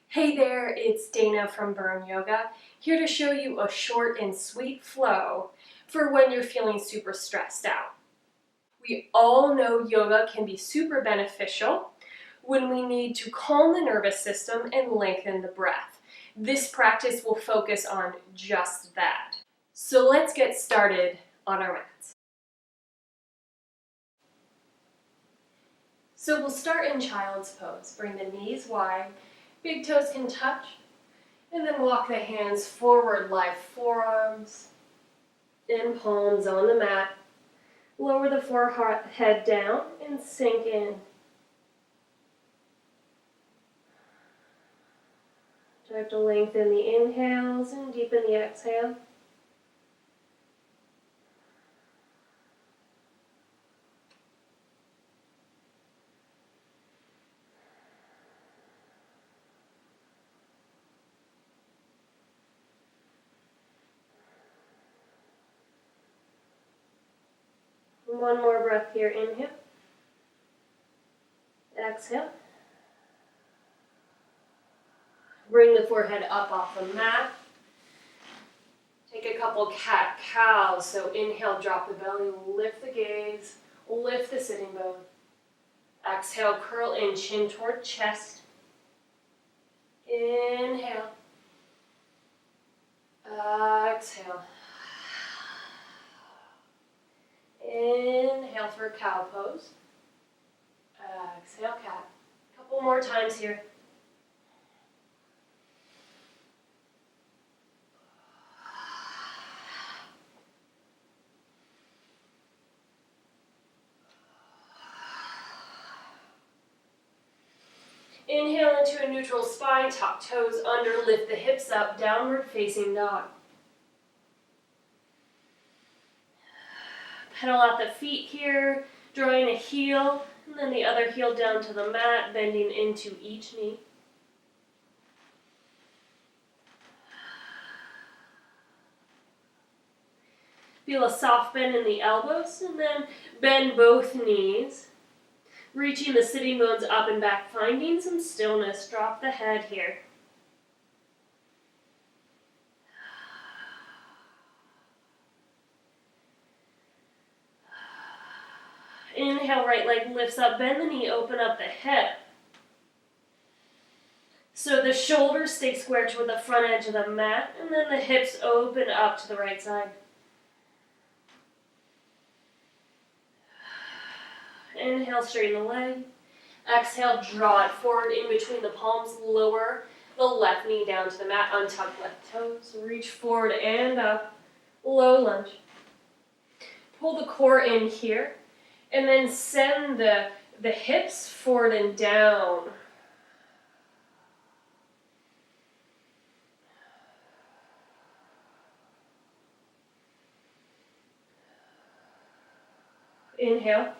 Hey there, it's Dana from Burn Yoga, here to show you a short and sweet flow for when you're feeling super stressed out. We all know yoga can be super beneficial when we need to calm the nervous system and lengthen the breath. This practice will focus on just that. So let's get started on our mats. So we'll start in child's pose. Bring the knees wide, big toes can touch. And then walk the hands forward, lie forearms and palms on the mat. Lower the forehead down and sink in. Try to lengthen the inhales and deepen the exhale. One more breath here. Inhale. Exhale. Bring the forehead up off the mat. Take a couple cat-cows. So inhale, drop the belly, lift the gaze, lift the sitting bone. Exhale, curl in, chin toward chest. Inhale. Exhale. Inhale for cow pose. Exhale, cat. A couple more times here. Inhale into a neutral spine, tuck toes under, lift the hips up, downward facing dog. Pedal out the feet here, drawing a heel, and then the other heel down to the mat, bending into each knee. Feel a soft bend in the elbows, and then bend both knees. Reaching the sitting bones up and back, finding some stillness. Drop the head here. Inhale, right leg lifts up, bend the knee, open up the hip. So the shoulders stay square toward the front edge of the mat, and then the hips open up to the right side. Inhale, straighten the leg. Exhale, draw it forward in between the palms, lower the left knee down to the mat, untuck left toes, reach forward and up, low lunge. Pull the core in here, and then send the hips forward and down. Inhale.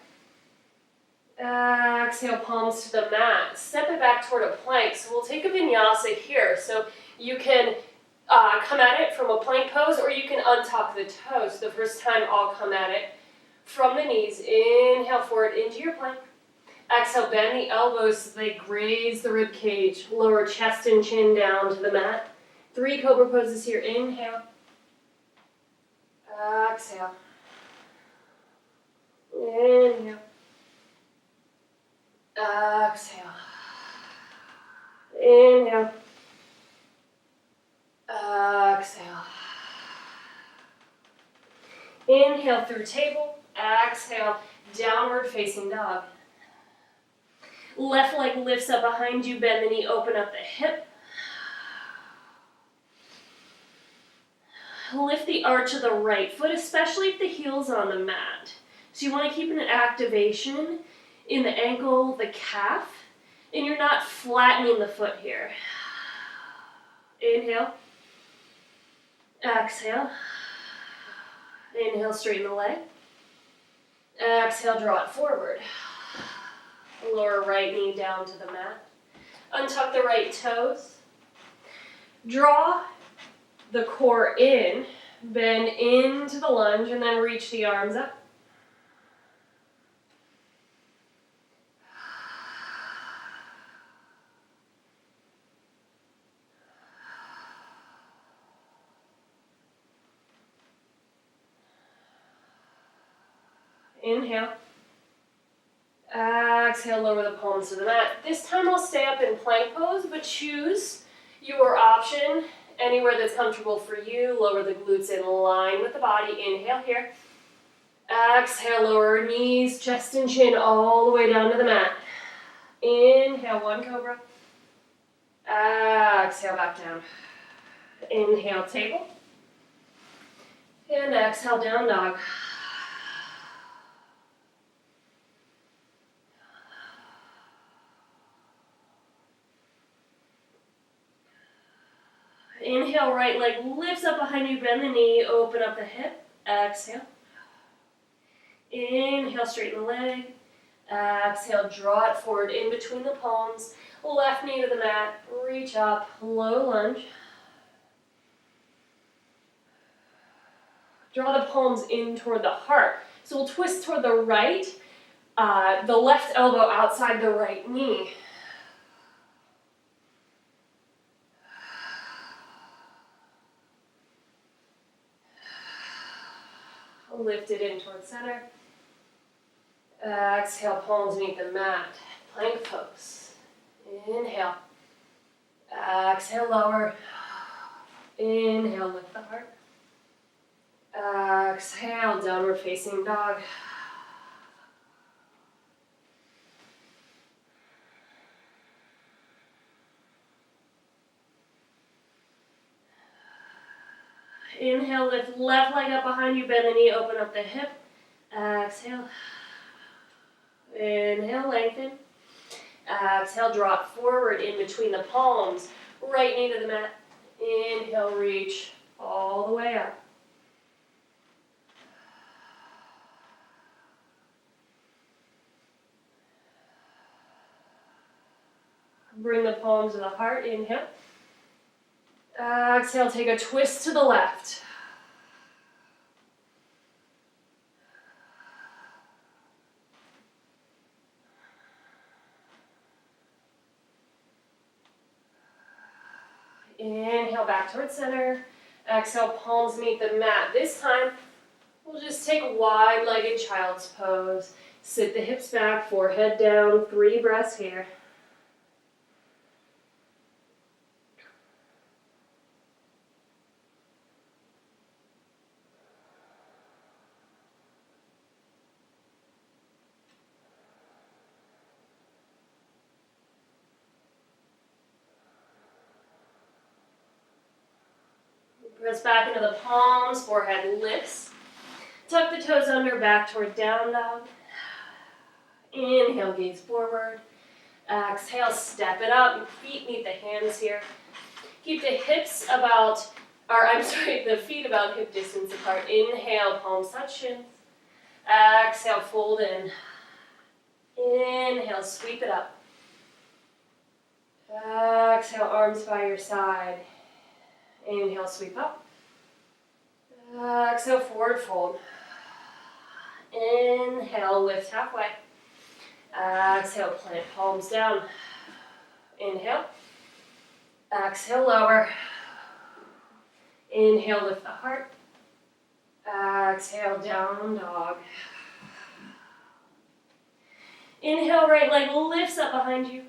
Exhale, palms to the mat. Step it back toward a plank. So we'll take a vinyasa here. So you can come at it from a plank pose, or you can untuck the toes. The first time I'll come at it from the knees. Inhale forward into your plank. Exhale, bend the elbows so they graze the rib cage. Lower chest and chin down to the mat. 3 cobra poses here. Inhale. Exhale. Inhale. Exhale. Inhale. Exhale. Inhale through table. Exhale, downward facing dog. Left leg lifts up behind you, bend the knee, open up the hip. Lift the arch of the right foot, especially if the heel's on the mat. So you want to keep an activation in the ankle, the calf, and you're not flattening the foot here. Inhale. Exhale. Inhale, straighten the leg. Exhale, draw it forward. Lower right knee down to the mat. Untuck the right toes. Draw the core in, bend into the lunge, and then reach the arms up. Inhale. Exhale, lower the palms to the mat. This time I'll stay up in plank pose, but choose your option anywhere that's comfortable for you. Lower the glutes in line with the body. Inhale here. Exhale, lower knees, chest and chin all the way down to the mat. Inhale, one cobra. Exhale, back down. Inhale, table. And exhale, down dog. Inhale, right leg lifts up behind you, bend the knee, open up the hip. Exhale. Inhale, straighten the leg. Exhale, draw it forward in between the palms. Left knee to the mat, reach up, low lunge. Draw the palms in toward the heart. So we'll twist toward the right, the left elbow outside the right knee. Lift it in toward center. Exhale, palms meet the mat. Plank pose. Inhale. Exhale, lower. Inhale, lift the heart. Exhale, downward facing dog. Inhale, lift left leg up behind you, bend the knee, open up the hip. Exhale. Inhale, lengthen. Exhale, drop forward in between the palms. Right knee to the mat. Inhale, reach all the way up. Bring the palms to the heart. Inhale. Exhale, take a twist to the left. Inhale, back towards center. Exhale, palms meet the mat. This time, we'll just take wide-legged child's pose. Sit the hips back, forehead down, 3 breaths here. Press back into the palms, forehead lifts. Tuck the toes under, back toward down dog. Inhale, gaze forward. Exhale, step it up. Feet meet the hands here. Keep the the feet about hip distance apart. Inhale, palms touch shins. Exhale, fold in. Inhale, sweep it up. Exhale, arms by your side. Inhale, sweep up. Exhale, forward fold. Inhale, lift halfway. Exhale, plant palms down. Inhale. Exhale, lower. Inhale, lift the heart. Exhale, down dog. Inhale, right leg lifts up behind you.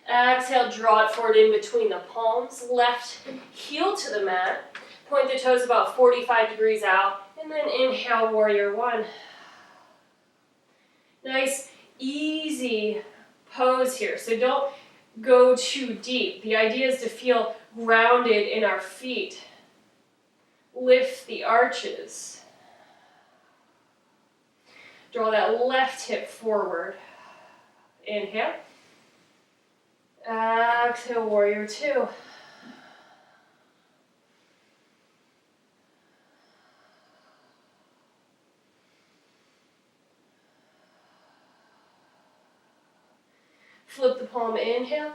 Exhale, draw it forward in between the palms. Left heel to the mat. Point the toes about 45 degrees out. And then inhale, warrior one. Nice, easy pose here. So don't go too deep. The idea is to feel grounded in our feet. Lift the arches. Draw that left hip forward. Inhale. Exhale, warrior two. Flip the palm, inhale.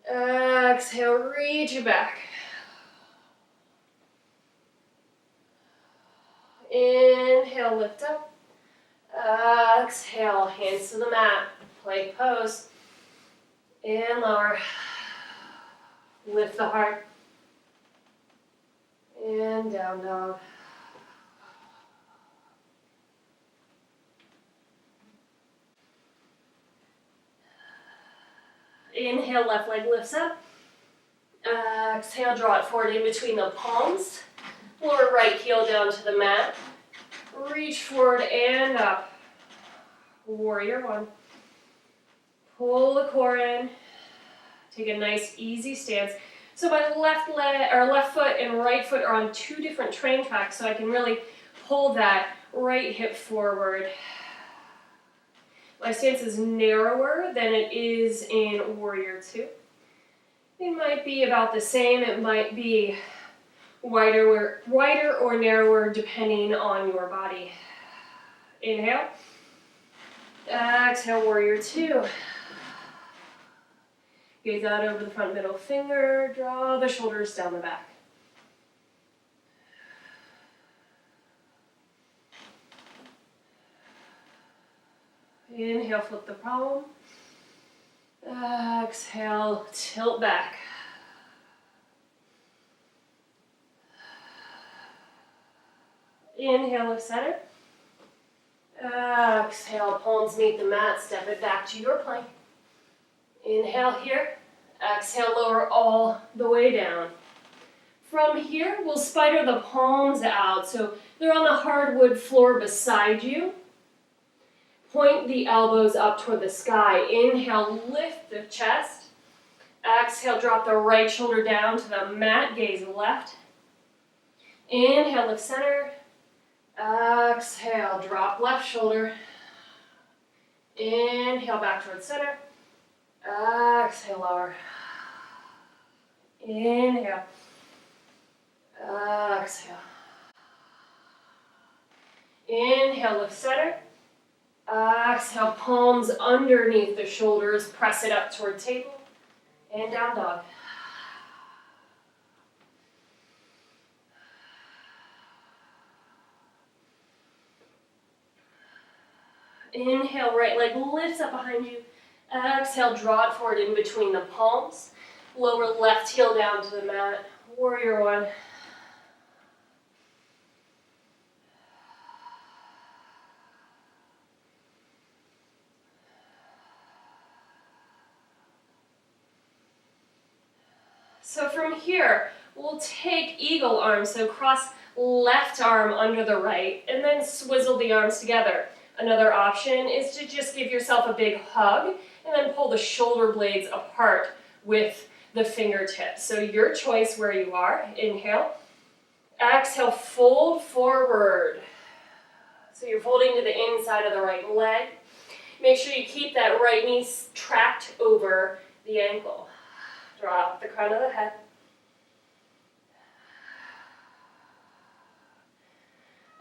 Exhale, reach it back. Inhale, lift up. Exhale, hands to the mat. Plank pose. And lower. Lift the heart. And down dog. Inhale, left leg lifts up. Exhale, draw it forward in between the palms. Lower right heel down to the mat. Reach forward and up. Warrior one. Pull the core in. Take a nice easy stance. So my left leg or left foot and right foot are on two different train tracks, so I can really pull that right hip forward. My stance is narrower than it is in Warrior Two. It might be about the same. It might be wider or narrower depending on your body. Inhale. Exhale, Warrior Two. Gaze out over the front middle finger. Draw the shoulders down the back. Inhale, flip the palm. Exhale, tilt back. Inhale, lift center. Exhale, palms meet the mat. Step it back to your plank. Inhale here. Exhale, lower all the way down. From here, we'll spider the palms out. So they're on the hardwood floor beside you. Point the elbows up toward the sky. Inhale, lift the chest. Exhale, drop the right shoulder down to the mat. Gaze left. Inhale, lift center. Exhale, drop left shoulder. Inhale, back towards center. Exhale, lower. Inhale. Exhale. Inhale, lift center. Exhale, palms underneath the shoulders. Press it up toward table. And down dog. Inhale, right leg lifts up behind you. Exhale, draw it forward in between the palms. Lower left heel down to the mat. Warrior one. So from here, we'll take eagle arm. So cross left arm under the right and then swizzle the arms together. Another option is to just give yourself a big hug and then pull the shoulder blades apart with the fingertips. So your choice where you are. Inhale. Exhale, fold forward. So you're folding to the inside of the right leg. Make sure you keep that right knee tracked over the ankle. Drop the crown of the head.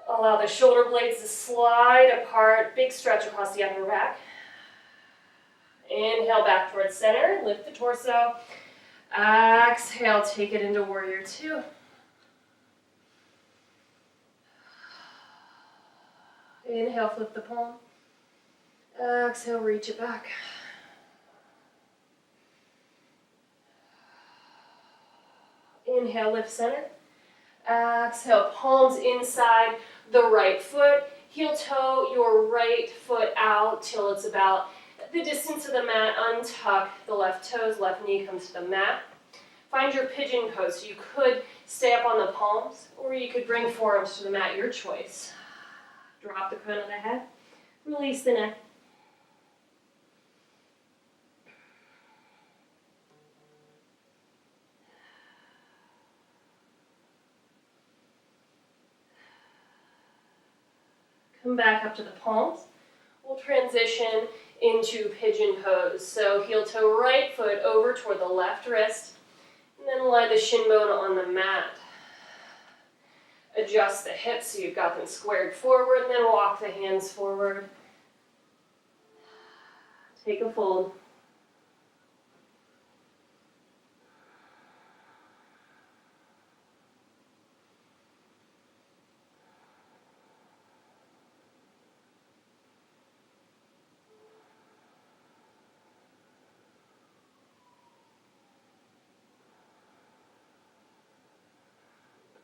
Allow the shoulder blades to slide apart. Big stretch across the upper back. Inhale back towards center. Lift the torso. Exhale, take it into Warrior Two. Inhale, flip the palm. Exhale, reach it back. Inhale, lift center. Exhale, palms inside the right foot. Heel toe your right foot out till it's about the distance of the mat. Untuck the left toes, left knee comes to the mat. Find your pigeon pose. So you could stay up on the palms or you could bring forearms to the mat, your choice. Drop the crown of the head. Release the neck. Come back up to the palms. We'll transition into pigeon pose. So heel toe right foot over toward the left wrist. And then lie the shin bone on the mat. Adjust the hips so you've got them squared forward. And then walk the hands forward. Take a fold.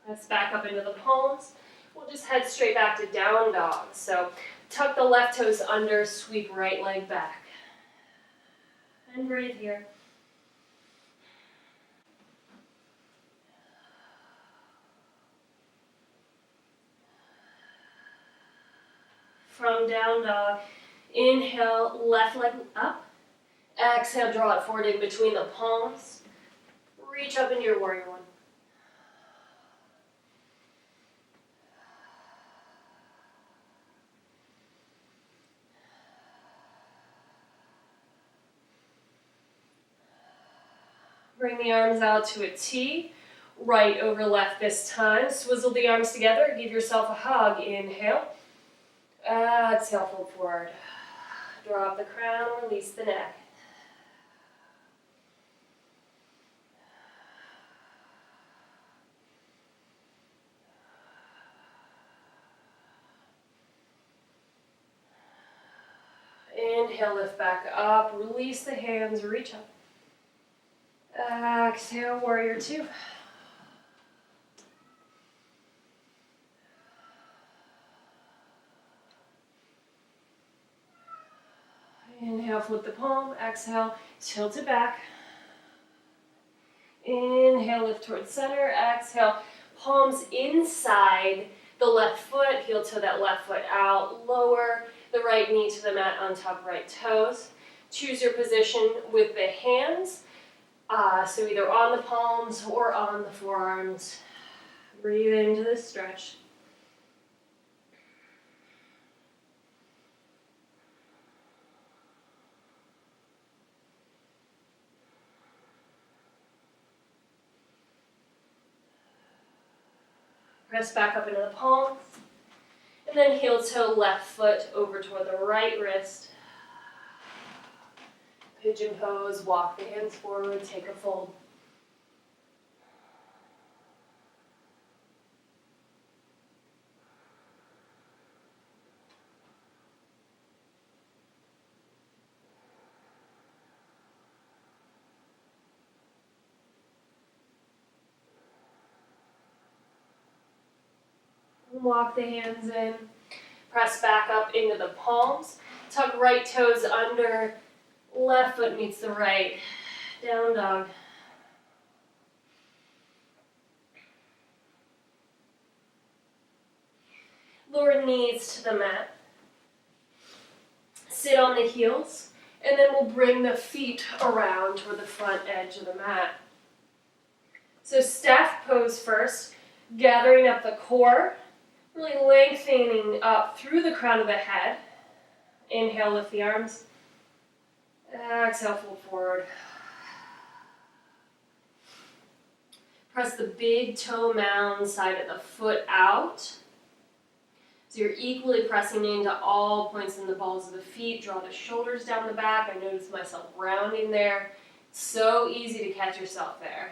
Press back up into the palms. We'll just head straight back to down dog. So tuck the left toes under, sweep right leg back. And breathe here. From down dog, inhale, left leg up. Exhale, draw it forward in between the palms. Reach up into your warrior one. Bring the arms out to a T, right over left this time. Swizzle the arms together, give yourself a hug. Inhale. Exhale, fold forward. Drop the crown, release the neck. Inhale, lift back up, release the hands, reach up. Exhale, warrior two. Inhale, flip the palm. Exhale, tilt it back. Inhale, lift towards center. Exhale, palms inside the left foot. Heel toe that left foot out. Lower the right knee to the mat on top right toes. Choose your position with the hands. So either on the palms or on the forearms. Breathe into this stretch. Press back up into the palms. And then heel toe left foot over toward the right wrist. Pigeon pose, walk the hands forward, take a fold. Walk the hands in, press back up into the palms, tuck right toes under, left foot meets the right, down dog. Lower knees to the mat. Sit on the heels, and then we'll bring the feet around toward the front edge of the mat. So staff pose first, gathering up the core, really lengthening up through the crown of the head. Inhale, lift the arms. Exhale, fold forward. Press the big toe mound side of the foot out. So you're equally pressing into all points in the balls of the feet. Draw the shoulders down the back. I notice myself rounding there. So easy to catch yourself there.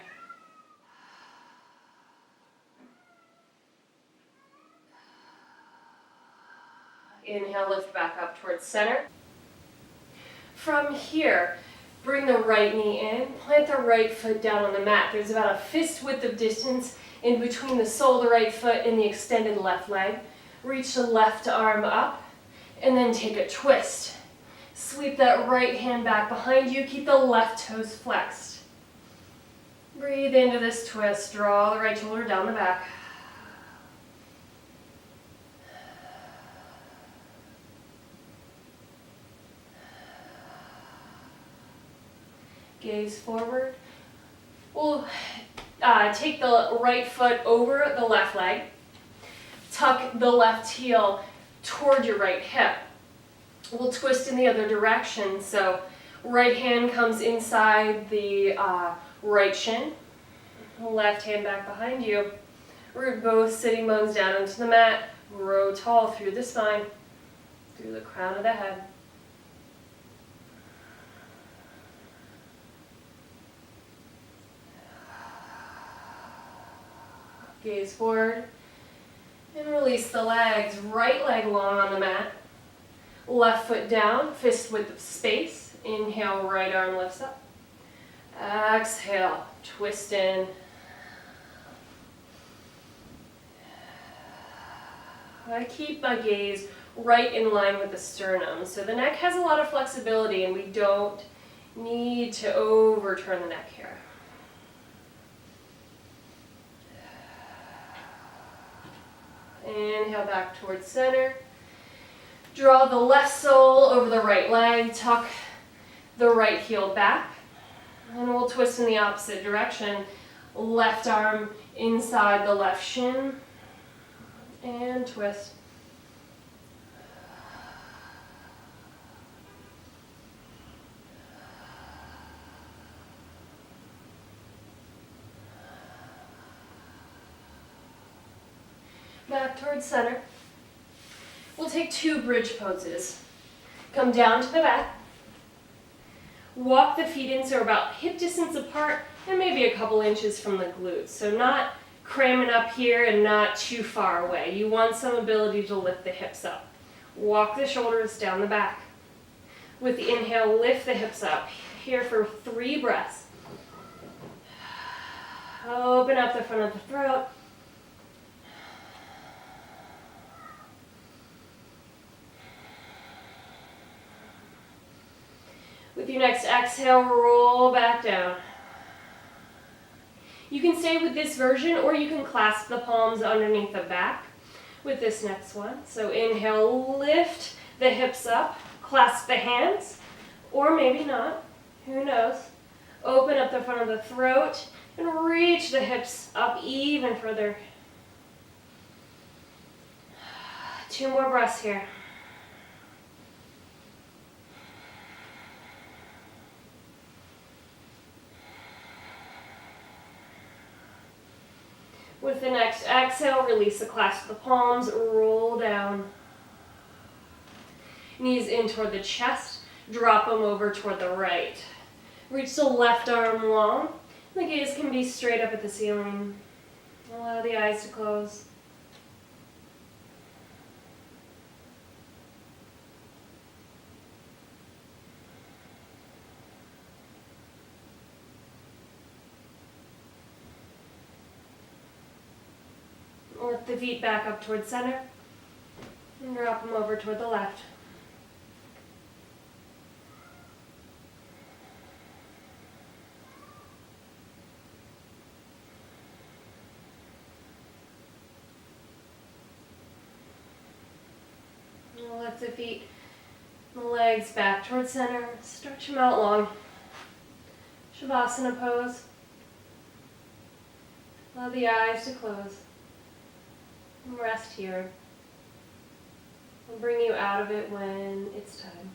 Inhale, lift back up towards center. From here, bring the right knee in, plant the right foot down on the mat. There's about a fist width of distance in between the sole of the right foot and the extended left leg. Reach the left arm up, and then take a twist. Sweep that right hand back behind you. Keep the left toes flexed. Breathe into this twist. Draw the right shoulder down the back. Gaze forward. We'll take the right foot over the left leg. Tuck the left heel toward your right hip. We'll twist in the other direction. So right hand comes inside the right shin. Left hand back behind you. Root both sitting bones down into the mat. Grow tall through the spine, through the crown of the head. Gaze forward and release the legs. Right leg long on the mat. Left foot down, fist width of space. Inhale, right arm lifts up. Exhale, twist in. I keep my gaze right in line with the sternum. So the neck has a lot of flexibility and we don't need to overturn the neck here. Inhale back towards center. Draw the left sole over the right leg, tuck the right heel back, and we'll twist in the opposite direction. Left arm inside the left shin, and twist. Back towards center. We'll take 2 bridge poses. Come down to the back. Walk the feet in so about hip distance apart and maybe a couple inches from the glutes. So not cramming up here and not too far away. You want some ability to lift the hips up. Walk the shoulders down the back. With the inhale, lift the hips up. Here for 3 breaths. Open up the front of the throat. With your next exhale, roll back down. You can stay with this version or you can clasp the palms underneath the back with this next one. So inhale, lift the hips up, clasp the hands, or maybe not, who knows. Open up the front of the throat and reach the hips up even further. 2 more breaths here. With the next exhale, release the clasp of the palms, roll down. Knees in toward the chest, drop them over toward the right. Reach the left arm long. The gaze can be straight up at the ceiling. Allow the eyes to close. Lift the feet back up towards center and drop them over toward the left. And lift the feet, the legs back towards center. Stretch them out long. Shavasana pose. Allow the eyes to close. And rest here. I'll bring you out of it when it's time.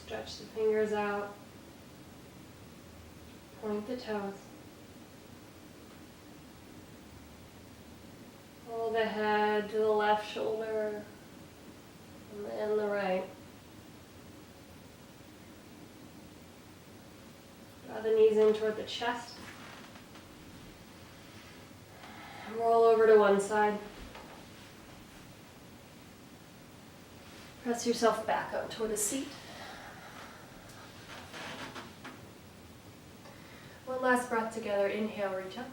Stretch the fingers out. Point the toes. Pull the head to the left shoulder and then the right. Draw the knees in toward the chest. Roll over to one side. Press yourself back up toward a seat. One last breath together. Inhale, reach up.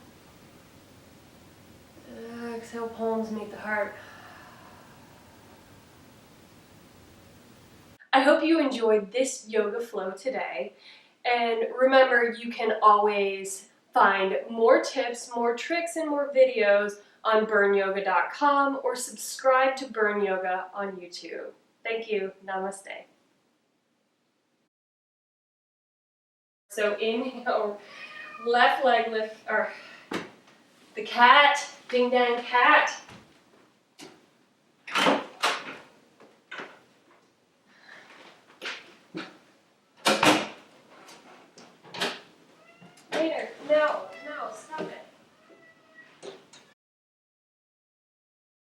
Exhale, palms meet the heart. I hope you enjoyed this yoga flow today. And remember, you can always find more tips, more tricks, and more videos on burnyoga.com or subscribe to Burn Yoga on YouTube. Thank you. Namaste. So inhale, left leg lift, or the cat, ding dang cat.